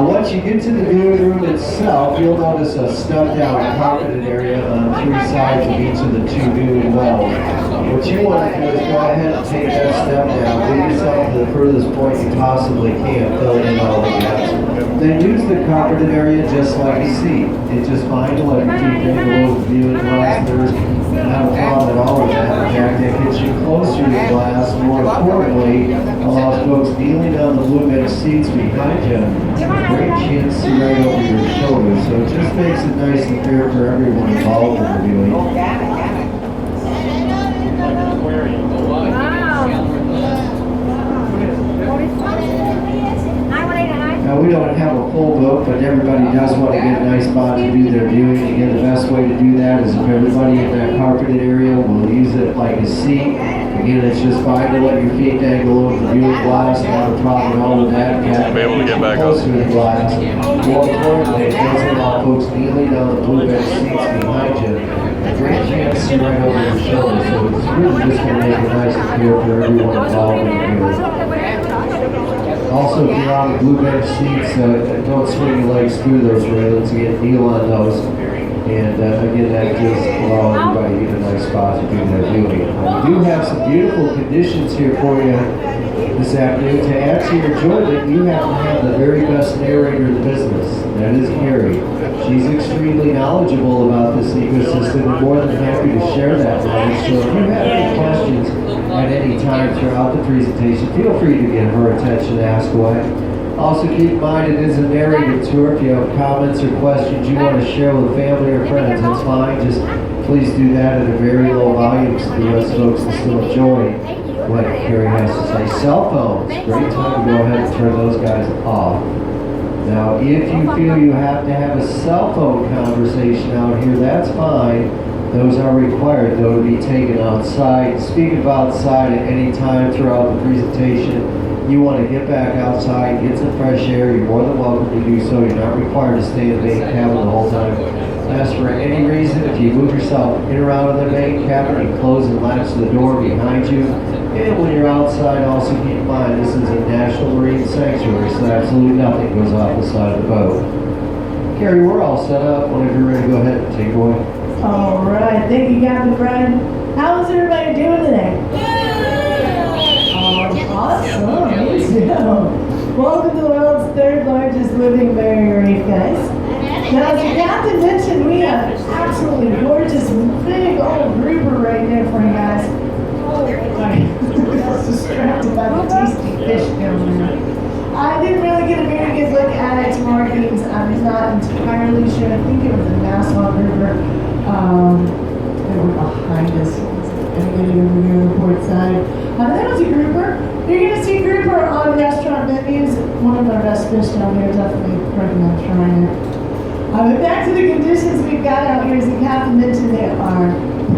Once you get to the viewing room itself, you'll notice a stubbed out carpeted area on three sides of each of the two viewing wells. What you want to do is go ahead and take that step down, get yourself to the furthest point you possibly can, filling in all the gaps. Then use the carpeted area just like a seat. It's just fine to let your feet hang below the viewing glass. There's not a problem at all with that. In fact, that gets you closer to the glass. More importantly, allows folks kneeling on the blue bench seats behind you a great chance to see right over your shoulders. So it just makes it nice and fair for everyone involved in the viewing. Now, we don't have a full vote, but everybody does want to get a nice spot to do their viewing. Again, the best way to do that is if everybody in that carpeted area will use it like a seat. Again, it's just fine to let your feet dangle over the viewing glass. Not a problem at all with that. You be able to get back closer to the glass. More importantly, it doesn't allow folks kneeling on the blue bench seats behind you a great chance to see right over your shoulder. So it's really just going to make it nice and clear for everyone involved in the viewing. Also, if you're on the blue bench seats, don't swing your legs through those railings. Again, kneel on those. And again, that does allow everybody to get a nice spot to do their viewing. We do have some beautiful conditions here for you this afternoon. To add to your enjoyment, you happen to have the very best narrator in the business. That is Carrie. She's extremely knowledgeable about this ecosystem and more than happy to share that knowledge. So if you have any questions at any time throughout the presentation, feel free to get her attention and ask away. Also keep in mind it is a narrated tour. If you have comments or questions you want to share with family or friends, it's fine. Just please do that at a very low volume so the rest folks can still enjoy what Carrie has to say. Cell phones, great time to go ahead and turn those guys off. Now, if you feel you have to have a cell phone conversation out here, that's fine. Those are required, though, to be taken outside. Speaking of outside at any time throughout the presentation, you want to get back outside, get some fresh air, you're more than welcome to do so. You're not required to stay in the main cabin the whole time. As for any reason, if you move yourself in or out of the main cabin, you close and latch the door behind you. And when you're outside, also keep in mind this is a National Marine Sanctuary, so absolutely nothing goes off the side of the boat. Carrie, we're all set up. Whenever you're ready, go ahead and take it away. All right, thank you, Captain Brian. How's everybody doing today? Awesome, me too. Welcome to the world's third largest living barrier reef, guys. Now, as the captain mentioned, we have an absolutely gorgeous, big old grouper right there for you guys. Oh, sorry. I was distracted by the tasty fish down there. I didn't really get a very good look at its markings. I'm not entirely sure. I think it was a Nassau grouper. They were behind us. I'm getting over here on the port side. That was a grouper. You're going to see grouper on restaurant menus. One of our best fish down here. Definitely recommend trying it. But back to the conditions we've got out here. As the captain mentioned, they are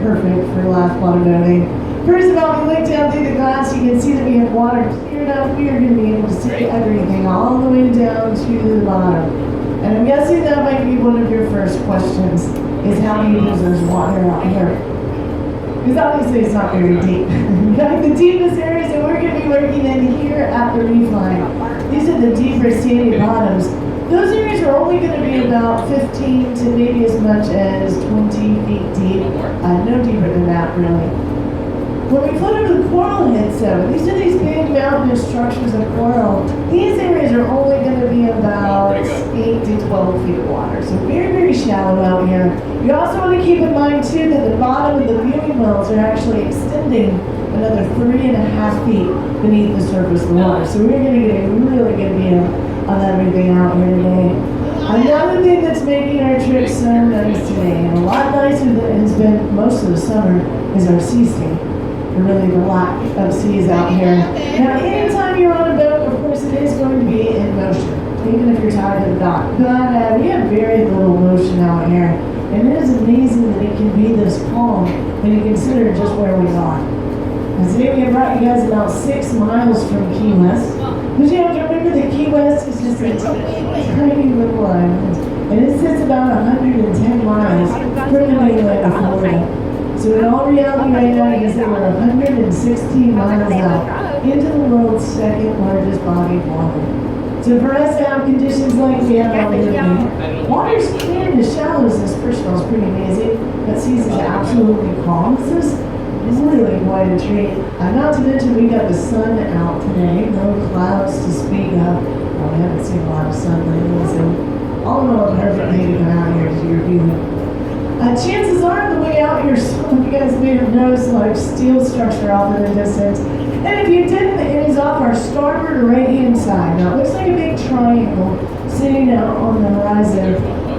perfect for live water boating. First of all, if you look down through the glass, you can see that we have water cleared up. We are going to be able to see everything all the way down to the bottom. And I'm guessing that might be one of your first questions, is how do you use this water out here? Because obviously it's not very deep. In fact, the deepest areas that we're going to be working in here at the reef line, these are the deeper sandy bottoms. Those areas are only going to be about 15 to maybe as much as 20 feet deep. No deeper than that, really. When we float over the coral heads, though, these are these big mountainous structures of coral. These areas are only going to be about 8 to 12 feet of water, so very, very shallow out here. You also want to keep in mind, too, that the bottom of the viewing wells are actually extending another 3.5 feet beneath the surface of the water. So we're going to get a really good view of everything out here today. Another thing that's making our trip so nice today, and a lot nicer than it has been most of the summer, is our sea state. Really the lack of seas out here. Now, anytime you're on a boat, of course, it is going to be in motion, even if you're tied to the dock. But we have very little motion out here, and it is amazing that it can be this calm when you consider just where we are. And today we have brought you guys about 6 miles from Key West. But you have to remember that Key West is just a tiny little island, and it sits about 110 miles from the mainland of Florida. So in all reality right now, you can say we're 116 miles out into the world's second largest body of water. So for us to have conditions like we have out here, water's clear and as shallow as this, first of all, is pretty amazing. That seas is absolutely calm. This is really quite a treat. Not to mention we got the sun out today, no clouds to speak of. Well, we haven't seen a lot of sun lately, so all in all, a perfect day to come out here to your viewing. Chances are on the way out here, some of you guys may have noticed a large steel structure off in the distance. And if you didn't, it is off our starboard right-hand side. Now, it looks like a big triangle sitting out on the horizon.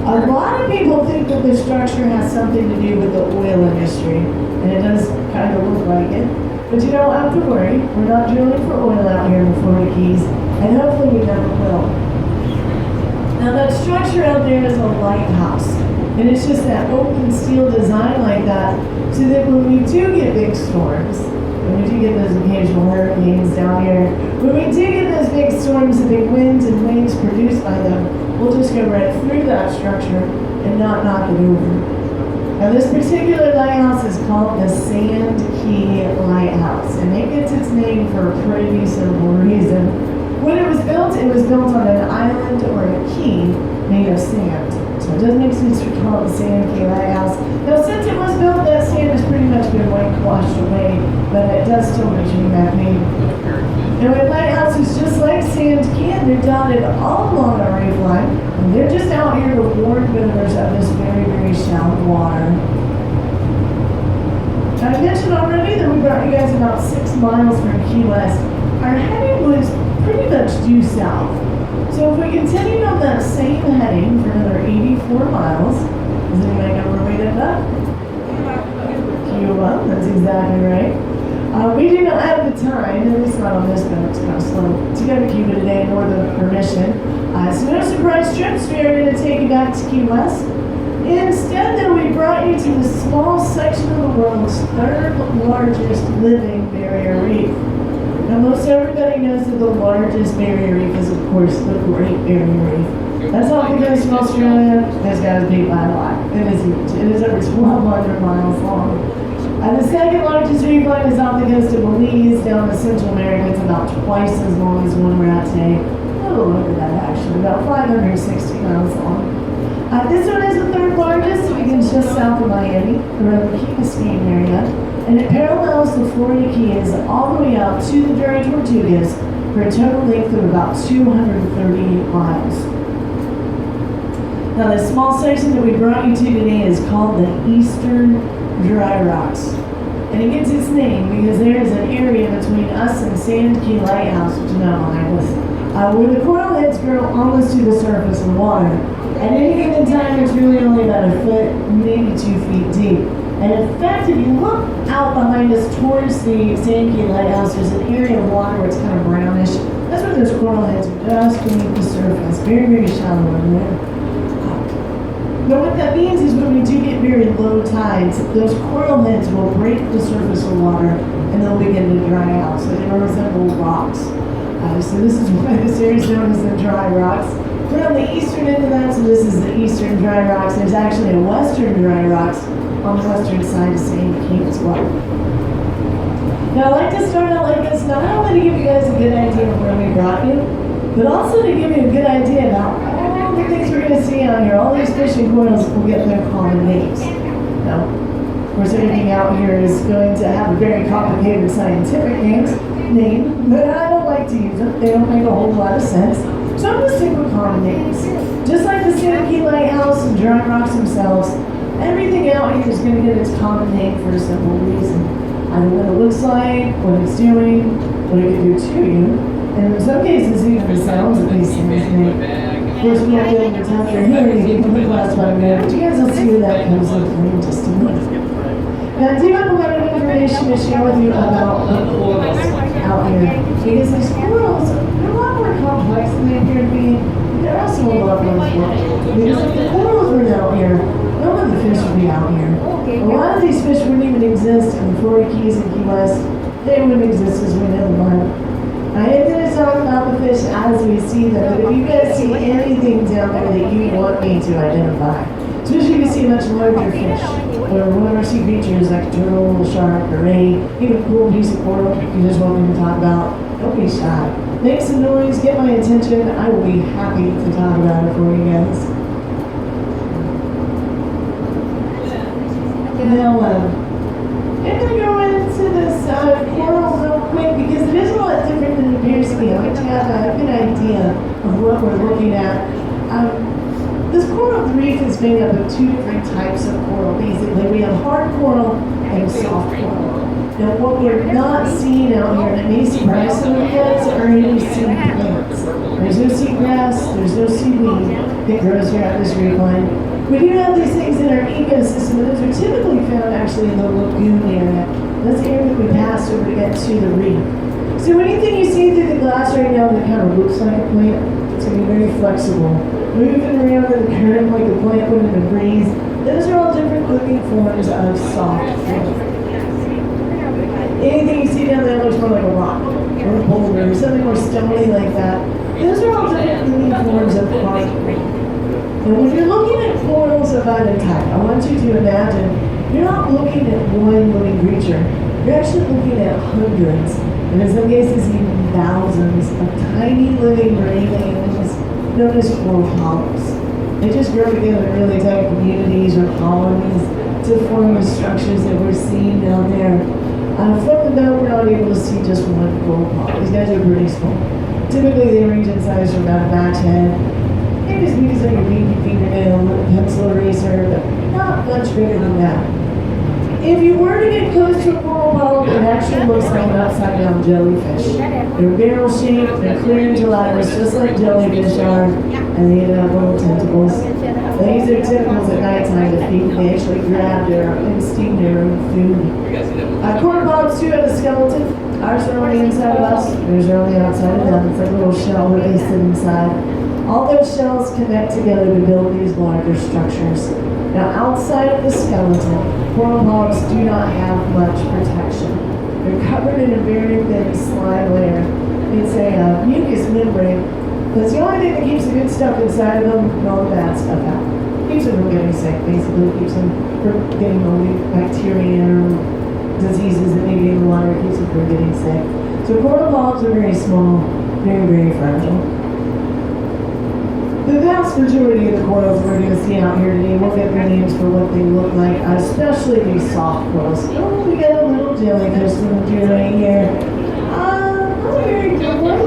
A lot of people think that this structure has something to do with the oil industry, and it does kind of look like it. But you don't have to worry. We're not drilling for oil out here in the Florida Keys, and hopefully we never will. Now, that structure out there is a lighthouse. And it's just that open steel design like that, so that when we do get big storms, when we do get those occasional hurricanes down here, when we do get those big storms, the big winds and waves produced by them, we'll just go right through that structure and not knock it over. Now this particular lighthouse is called the Sand Key Lighthouse, and it gets its name for a pretty simple reason. When it was built on an island or a key made of sand. So it doesn't make sense to call it the Sand Key Lighthouse. Now since it was built, that sand has pretty much been washed away, but it does still retain that name. Now a lighthouse is just like Sand Key, and they're dotted all along our reef line, and they're just out here to warn visitors of this very, very shallow water. Now I mentioned already that we brought you guys about 6 miles from Key West. Our heading was pretty much due south. So if we continued on that same heading for another 84 miles, does anybody know where we ended up? Cuba, that's exactly right. We do not have the time, at least not on this boat, it's kind of slow, to go to Cuba today, nor the permission. So no surprise trips, we are going to take you back to Key West. Instead, though, we brought you to the small section of the world's third largest living barrier reef. Now, most everybody knows that the largest barrier reef is, of course, the Great Barrier Reef. That's off the coast of Australia. This guy's beat by a lot. It is huge. It is over 1,200 miles long. The second largest reef line is off the coast of Belize, down to Central America. It's about twice as long as the one we're at today. A little over that, actually. About 560 miles long. This one is the third largest. It begins just south of Miami, around the Key Biscayne area. And it parallels the Florida Keys all the way out to the Dry Tortugas for a total length of about 238 miles. Now, the small section that we brought you to today is called the Eastern Dry Rocks. And it gets its name because there is an area between us and Sand Key Lighthouse, which is not behind us, where the coral heads grow almost to the surface of water. At any given time, it's really only about a foot, maybe 2 feet deep. And in fact, if you look out behind us towards the Sand Key Lighthouse, there's an area of water where it's kind of brownish. That's where those coral heads are just beneath the surface. Very, very shallow in there. But what that means is when we do get very low tides, those coral heads will break the surface of water and they'll begin to dry out. So they resemble rocks. So this is why this area is known as the Dry Rocks. We're on the eastern end of that, so this is the Eastern Dry Rocks. There's actually a Western Dry Rocks on the western side of Sand Key as well. Now, I like to start out like this, not only to give you guys a good idea of where we brought you, but also to give you a good idea about all the things we're going to see out here. All these fish and corals will get their common names. Now, of course, everything out here is going to have a very complicated scientific name, but I don't like to use them. They don't make a whole lot of sense. So I'm going to stick with common names. Just like the Sand Key Lighthouse and Dry Rocks themselves, everything out here is going to get its common name for a simple reason. Either what it looks like, what it's doing, what it can do to you, and in some cases even the sounds that these things make. Of course, we won't be able to touch your hearing even for the last 5 minutes, but you guys will see where that comes up in just a minute. Now, I do have a lot of information to share with you about the corals out here, because these corals, they're a lot more complex than they appear to be. They're also a lot more fun. Because if the corals were out here, none of the fish would be out here. A lot of these fish wouldn't even exist in the Florida Keys and Key West. They wouldn't exist as we know them. I am going to talk about the fish as we see them, but if you guys see anything down there that you want me to identify, especially if you see a much larger fish, or whatever sea creatures like a turtle, a shark, a ray, even a cool piece of coral you just want me to talk about, don't be shy. Make some noise, get my attention. I will be happy to talk about it for you guys. Now, I'm going to go into this coral real quick because it is a lot different than it appears to be. I like to have a good idea of what we're looking at. This coral reef is made up of two different types of coral. Basically, we have hard coral and soft coral. Now, what we're not seeing out here, and it may surprise some of you guys, are any seed plants. There's no seagrass, there's no seaweed that grows here at this reef line. We do have these things in our ecosystem, and those are typically found actually in the lagoon area. That's the area that we pass over to get to the reef. So anything you see through the glass right now that kind of looks like a plant, it's going to be very flexible. Moving around in the current like a plant would in a breeze, those are all different looking forms of soft coral. Anything you see down there looks more like a rock or a boulder or something more stony like that. Those are all different looking forms of hard coral. And when you're looking at corals of either type, I want you to imagine you're not looking at one living creature. You're actually looking at hundreds, and in some cases even thousands of tiny living marine animals known as coral polyps. They just grow together in really tight communities or colonies to form the structures that we're seeing down there. From the boat, we're not able to see just one coral polyp. These guys are pretty small. Typically, they range in size from about a match head. Maybe as big as like a pinky fingernail, a pencil eraser, but not much bigger than that. If you were to get close to a coral polyp, it actually looks like an upside-down jellyfish. They're barrel-shaped, they're clear and gelatinous, just like jellyfish are, and they have little tentacles. They use their tentacles at nighttime to feed. They actually grab and steam their own food. Coral polyps do have a skeleton. Ours are on the inside of us. Theirs are on the outside of them. It's like a little shell that they sit inside. All those shells connect together to build these larger structures. Now, outside of the skeleton, coral polyps do not have much protection. They're covered in a very thin slime layer. It's a mucus membrane. That's the only thing that keeps the good stuff inside of them and all the bad stuff out. Keeps them from getting sick, basically. Keeps them from getting moldy bacteria or diseases that may be in the water. Keeps them from getting sick. So coral polyps are very small, very, very fragile. The vast majority of the corals we're going to see out here today, we'll get their names for what they look like, especially these soft corals. Oh, we got a little jellyfish swimming through right here. Not a very good one.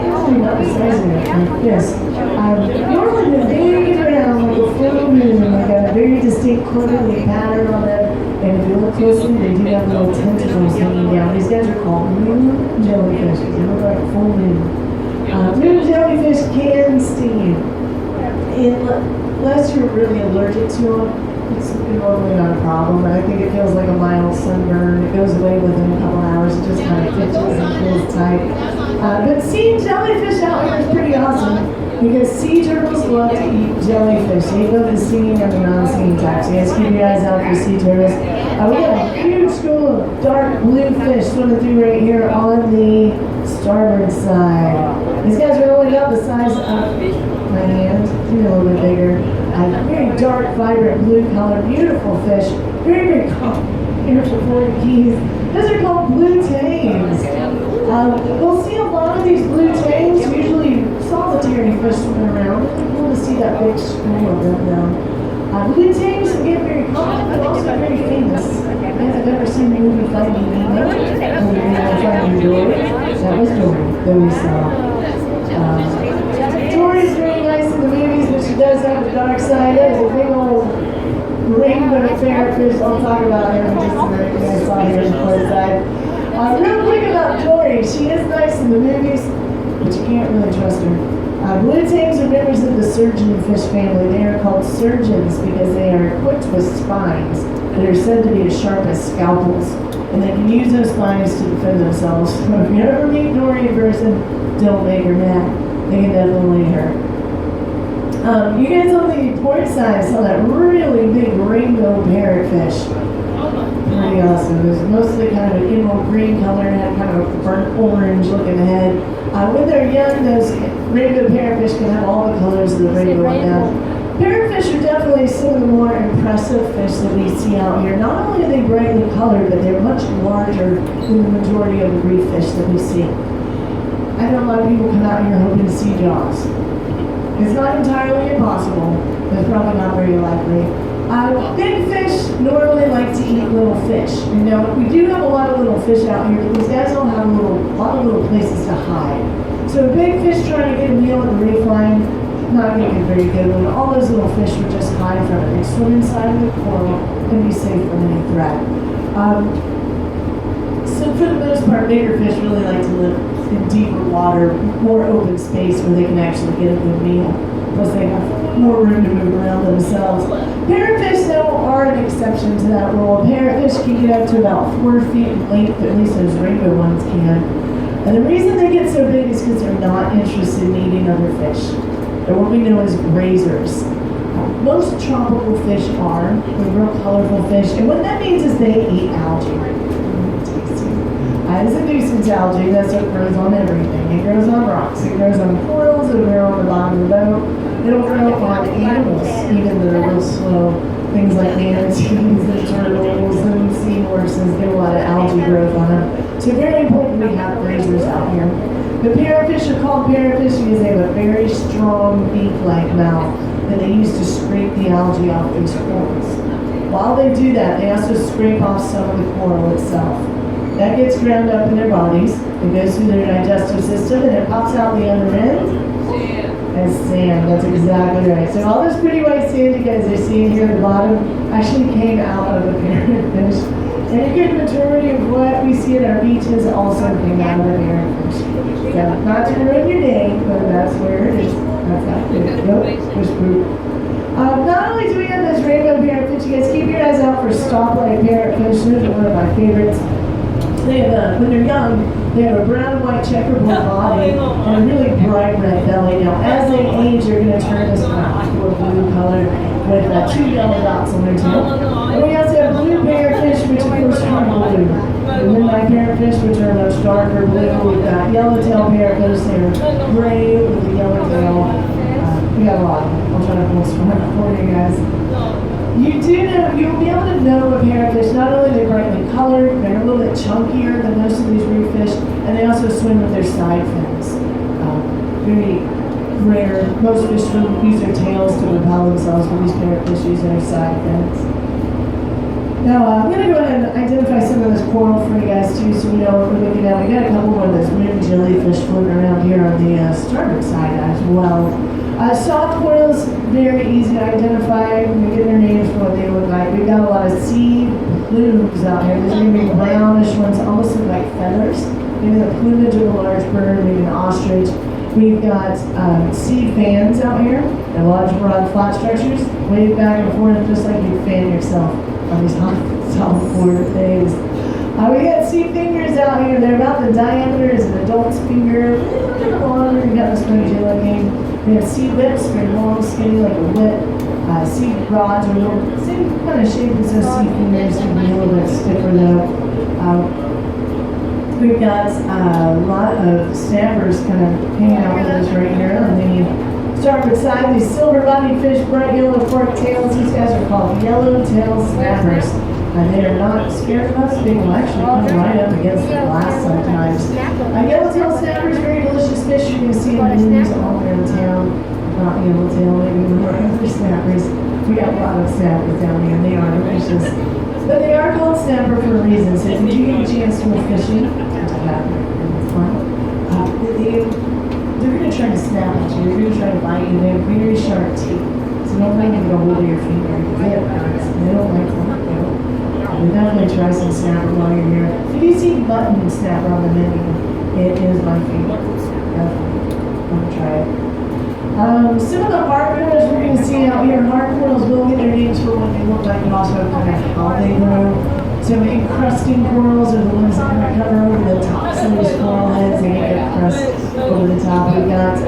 Probably not the size of it. Yes. Normally they're very round, like a full moon, like a very distinct quarterly pattern on them. And if you look closely, they do have little tentacles hanging down. These guys are called moon jellyfish because they look like a full moon. Moon jellyfish can sting you. Unless you're really allergic to them, it's normally not a problem. I think it feels like a mild sunburn. It goes away within a couple hours. It just kind of fits and feels tight. But seeing jellyfish out here is pretty awesome because sea turtles love to eat jellyfish. They love the stinging and the non-stinging types. So you guys keep your eyes out for sea turtles. We have a huge school of dark blue fish swimming through right here on the starboard side. These guys are only about the size of my hand, maybe a little bit bigger. Very dark, vibrant blue color, beautiful fish. Very, very common here for Florida Keys. Those are called blue tangs. We'll see a lot of these blue tangs, usually solitary fish swimming around. It's cool to see that big school of them now. Blue tangs get very common, but also very famous. If I've ever seen the movie Finding Nemo, Finding Dory, that was Dory that we saw. Dory's very nice in the movies, but she does have the dark side. There's a big old rainbow parrotfish I'll talk about here in just a minute. You guys saw here on the close side. Real quick about Dory. She is nice in the movies, but you can't really trust her. Blue tangs are members of the surgeonfish family. They are called surgeons because they are equipped with spines that are said to be as sharp as scalpels, and they can use those spines to defend themselves. So if you ever meet Dory in person, don't make her mad. They can definitely hurt. You guys on the port side saw that really big rainbow parrotfish. Pretty awesome. It was mostly kind of an emerald green color and had kind of a burnt orange looking head. When they're young, those rainbow parrotfish can have all the colors of the rainbow on them. Parrotfish are definitely some of the more impressive fish that we see out here. Not only are they brightly colored, but they're much larger than the majority of the reef fish that we see. I know a lot of people come out here hoping to see jaws. It's not entirely impossible, but it's probably not very likely. Big fish normally like to eat little fish. You know, we do have a lot of little fish out here, but these guys don't have a lot of little places to hide. So a big fish trying to get a meal at the reef line, not going to be very good one. All those little fish would just hide from it. They swim inside of the coral and be safe from any threat. So for the most part, bigger fish really like to live in deeper water, more open space where they can actually get a good meal. Plus they have more room to move around themselves. Parrotfish, though, are an exception to that rule. Parrotfish can get up to about 4 feet in length, at least those rainbow ones can. And the reason they get so big is because they're not interested in eating other fish. They're what we know as grazers. Most tropical fish are. They're real colorful fish. And what that means is they eat algae. It's a nuisance algae. That's what grows on everything. It grows on rocks. It grows on corals. It'll grow on the bottom of the boat. It'll grow on animals, even that are real slow. Things like manatees and turtles and seahorses get a lot of algae growth on them. So very important we have grazers out here. The parrotfish are called parrotfish because they have a very strong beak-like mouth that they use to scrape the algae off these corals. While they do that, they also scrape off some of the coral itself. That gets ground up in their bodies. It goes through their digestive system and it pops out the other end as sand. That's exactly right. So all this pretty white sand you guys are seeing here at the bottom actually came out of the parrotfish. And a good majority of what we see at our beaches also came out of the parrotfish. So not to ruin your day, but that's where it is. That's how it is. Yep, there's poop. Not only do we have this rainbow parrotfish, you guys keep your eyes out for stoplight parrotfish. Those are one of my favorites. They have when they're young, they have a brown and white checkerboard body and a really bright red belly. Now, as they age, they're going to turn this kind of aqua blue color with 2 yellow dots on their tail. And we also have blue parrotfish, which of course are blue. And midnight parrotfish, which are much darker blue. We've got yellowtail parrotfish, they're gray with a yellow tail. We got a lot. I'll try to pull some for you guys. You do know, you'll be able to know a parrotfish, not only they're brightly colored, they're a little bit chunkier than most of these reef fish, and they also swim with their side fins. Very rare. Most fish will use their tails to propel themselves, but these parrotfish use their side fins. Now, I'm going to go ahead and identify some of this coral for you guys too, so we know what we're looking at. We got a couple more of those moon jellyfish floating around here on the starboard side as well. Soft corals, very easy to identify. We get their names from what they look like. We've got a lot of sea plumes out here. There's maybe brownish ones, almost look like feathers. Maybe the plumage of a large bird, maybe an ostrich. We've got sea fans out here. They're large, broad, flat structures. Wave back and forth just like you fan yourself on these hot, solid core days. We got sea fingers out here. They're about the diameter as an adult's finger. A little bit longer. We got this spongy looking. We have sea whips, very long, skinny like a whip. Sea rods are a little same kind of shape as those sea fingers, can be a little bit stiffer though. We've got a lot of snappers kind of hanging out with us right here on the starboard side. These silver-bodied fish, bright yellow forked tails. These guys are called yellow-tailed snappers. And they are not scared of us. They will actually come right up against the glass sometimes. Yellowtail snappers, very delicious fish. You can see them in all around town. Not yellowtail, maybe more other snappers. We got a lot of snappers down here. They are delicious. But they are called snapper for a reason. So if you do get a chance to go fishing, it's fun. They're going to try to snap at you. They're going to try to bite you. They have very sharp teeth. So don't let them go hold of your finger. They have guns. They don't like them. We definitely try some snapper while you're here. If you see button snapper on the menu, it is my favorite. Definitely. I'm gonna try it. Some of the hard corals we're going to see out here. Hard corals will get their names for what they look like and also kind of how they grow. So encrusting corals are the ones that kind of cover over the tops of these coral heads. They get their crust over the top. We've got a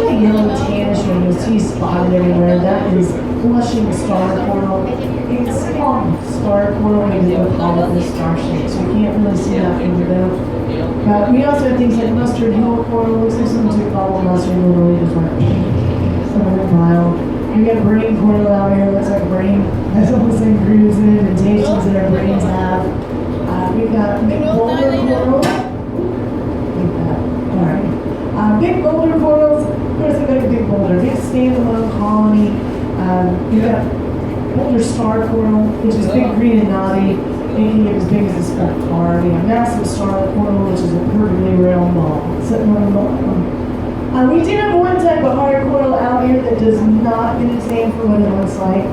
yellow tannish one. You'll see spotted everywhere. That is blushing star coral. It's called star coral because they call it the star shape, so you can't really see that from the boat. We also have things like mustard hill coral. Looks like someone took all the mustard and really just went some of the pile. We got brain coral out here, looks like a brain has all the same grooves and indentations that our brains have. We've got big boulder corals. Like that. Alright. Big boulder corals, of course they've got a big boulder, big standalone colony. We've got boulder star coral, which is big, green, and knotty, making it as big as a spent car. We have massive starlet coral, which is a perfectly round ball, sitting on the bottom. We do have one type of hard coral out here that does not get its name for what it looks like.